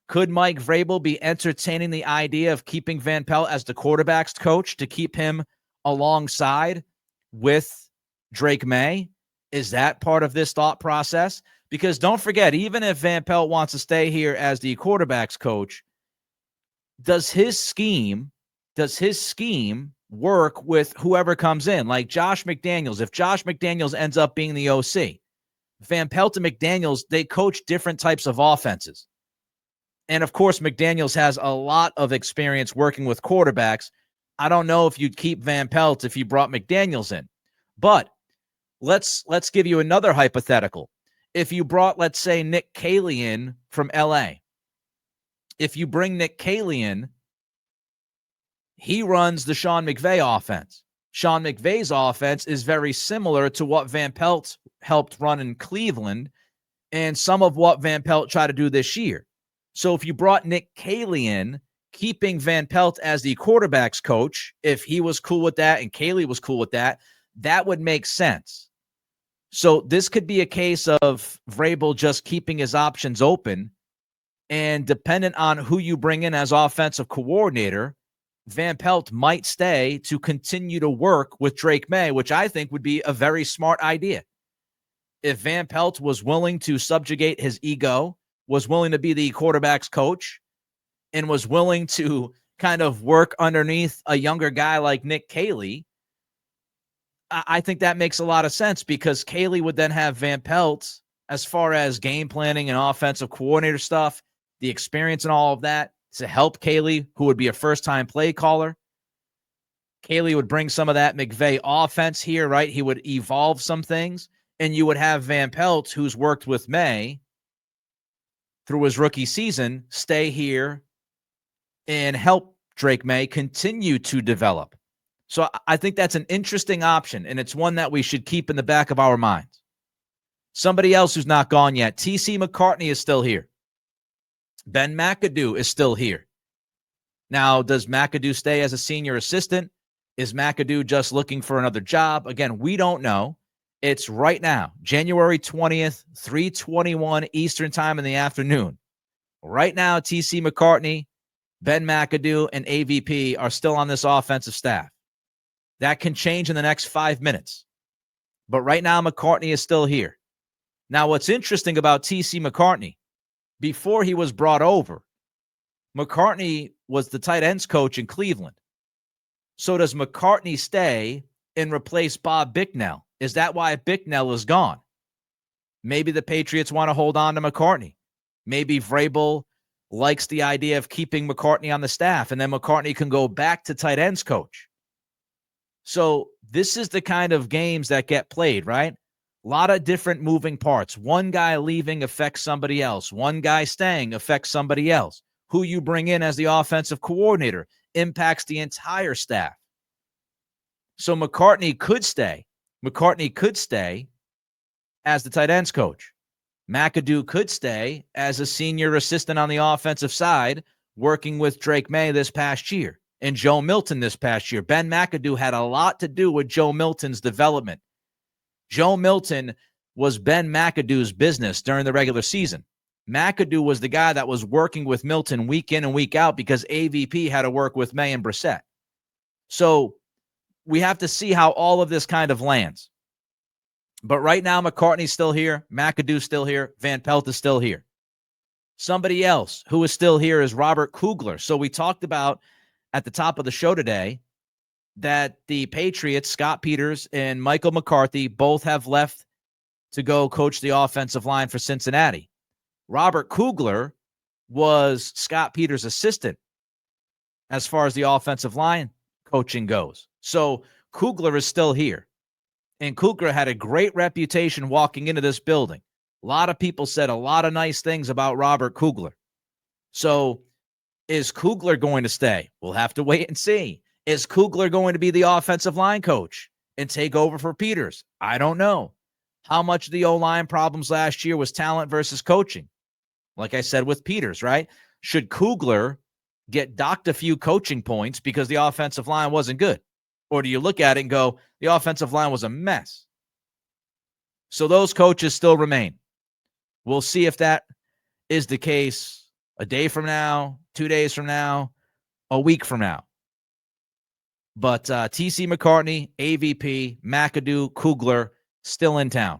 Could Mike Vrabel be entertaining the idea of keeping Van Pelt as the quarterback's coach to keep him alongside with Drake May? Is that part of this thought process? Because don't forget, even if Van Pelt wants to stay here as the quarterback's coach, does his scheme work with whoever comes in? Like Josh McDaniels. If Josh McDaniels ends up being the OC, Van Pelt and McDaniels, they coach different types of offenses. And of course, McDaniels has a lot of experience working with quarterbacks. I don't know if you'd keep Van Pelt if you brought McDaniels in. But let's give you another hypothetical. If you brought, let's say, Nick Caley in from LA. If you bring Nick Caley in, he runs the Sean McVay offense. Sean McVay's offense is very similar to what Van Pelt helped run in Cleveland and some of what Van Pelt tried to do this year. So if you brought Nick Caley in, keeping Van Pelt as the quarterback's coach, if he was cool with that and Caley was cool with that, that would make sense. So this could be a case of Vrabel just keeping his options open, and dependent on who you bring in as offensive coordinator, Van Pelt might stay to continue to work with Drake May, which I think would be a very smart idea. If Van Pelt was willing to subjugate his ego, was willing to be the quarterback's coach, and was willing to kind of work underneath a younger guy like Nick Caley, I think that makes a lot of sense, because Caley would then have Van Pelt, as far as game planning and offensive coordinator stuff, the experience and all of that, to help Caley, who would be a first-time play caller. Caley would bring some of that McVay offense here, right? He would evolve some things, and you would have Van Pelt, who's worked with May through his rookie season, stay here and help Drake May continue to develop. So I think that's an interesting option, and it's one that we should keep in the back of our minds. Somebody else who's not gone yet, TC McCartney is still here. Ben McAdoo is still here. Now, does McAdoo stay as a senior assistant? Is McAdoo just looking for another job? Again, we don't know. It's right now, January 20th, 3:21 Eastern time in the afternoon. Right now, TC McCartney, Ben McAdoo, and AVP are still on this offensive staff. That can change in the next 5 minutes. But right now, McCartney is still here. Now, what's interesting about TC McCartney, before he was brought over, McCartney was the tight ends coach in Cleveland. So does McCartney stay and replace Bob Bicknell? Is that why Bicknell is gone? Maybe the Patriots want to hold on to McCartney. Maybe Vrabel likes the idea of keeping McCartney on the staff, and then McCartney can go back to tight ends coach. So this is the kind of games that get played, right? A lot of different moving parts. One guy leaving affects somebody else. One guy staying affects somebody else. Who you bring in as the offensive coordinator impacts the entire staff. So McCartney could stay. McCartney could stay as the tight ends coach. McAdoo could stay as a senior assistant on the offensive side, working with Drake May this past year and Joe Milton this past year. Ben McAdoo had a lot to do with Joe Milton's development. Joe Milton was Ben McAdoo's business during the regular season. McAdoo was the guy that was working with Milton week in and week out because AVP had to work with May and Brissett. So we have to see how all of this kind of lands. But right now, McCartney's still here. McAdoo's still here. Van Pelt is still here. Somebody else who is still here is Robert Kogler. So we talked about at the top of the show today that the Patriots, Scott Peters and Michael McCarthy, both have left to go coach the offensive line for Cincinnati. Robert Kogler was Scott Peters' assistant as far as the offensive line coaching goes. So Kogler is still here. And Kogler had a great reputation walking into this building. A lot of people said a lot of nice things about Robert Kogler. So is Kogler going to stay? We'll have to wait and see. Is Kogler going to be the offensive line coach and take over for Peters? I don't know. How much of the O-line problems last year was talent versus coaching? Like I said with Peters, right? Should Kogler get docked a few coaching points because the offensive line wasn't good? Or do you look at it and go, the offensive line was a mess? So those coaches still remain. We'll see if that is the case a day from now, 2 days from now, a week from now. But TC McCartney, AVP, McAdoo, Kogler, still in town.